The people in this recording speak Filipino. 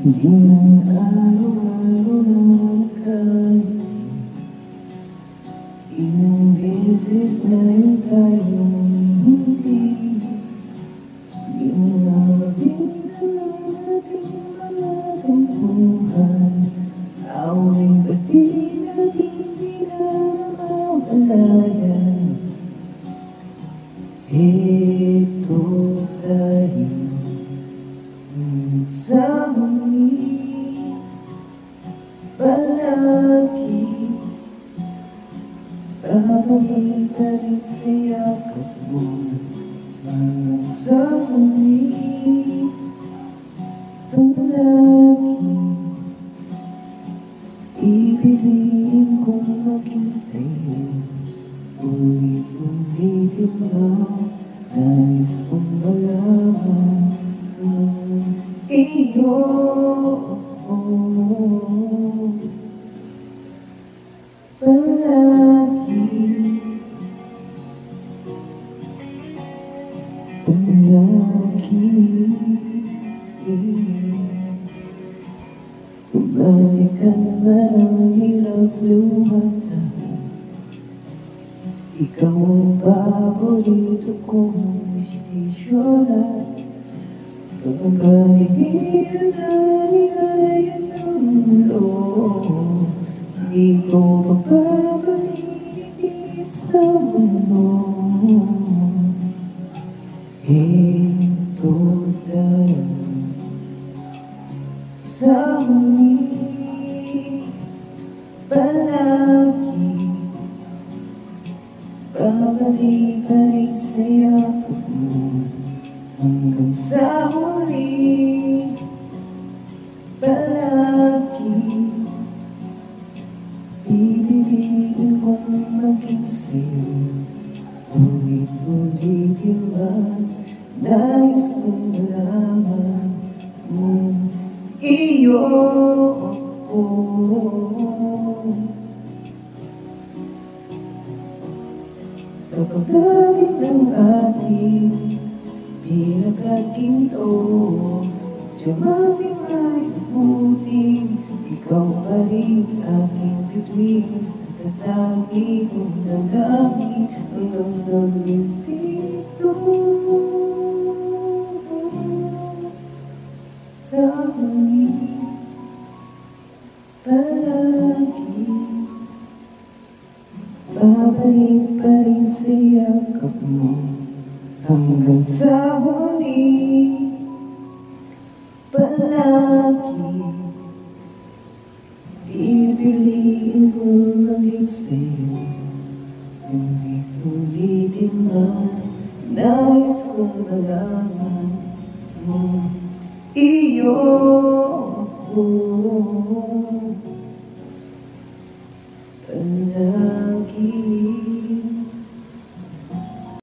Hindi man araw-araw na magkain, ilang beses na rin tayong hindi. Di mo na mabigyan ang ating mga tampuhan. Away ba't di natin pinamamalayan? Ito tayo sa muli palagi. Babalik pa rin sa yakap mo hanggang sa muli palagi. Pipiliin kong maging sa'yo, ulit-ulitin mo. Nais kong malaman iyo palagi. Palagi bumalik ka naman ang hirap lumakad. Ikaw ang paborito kong desisyonan. Pagpapaligiran na nilayan ng mundo, di ko mapapahigip sa mundo. Ito tayo sa muli palagi. Babalik pa rin sa yakap mo hanggang sa huli palagi. Pipiliin kong maging sa'yo, ulit-ulitin man. Nais kong malaman mo iyo sa pagdamit ng ating pinagkakinto. Dumaming may buting, ikaw pa rin aking bituin. Tatagi kong damdamin hanggang sa lumisito sa huli palagi. Babalik pa rin sa yakap mo hanggang sa huli palagi. Pipiliin kong maging sa'yo, ulit-ulitin man. Nais kong malaman mo iyo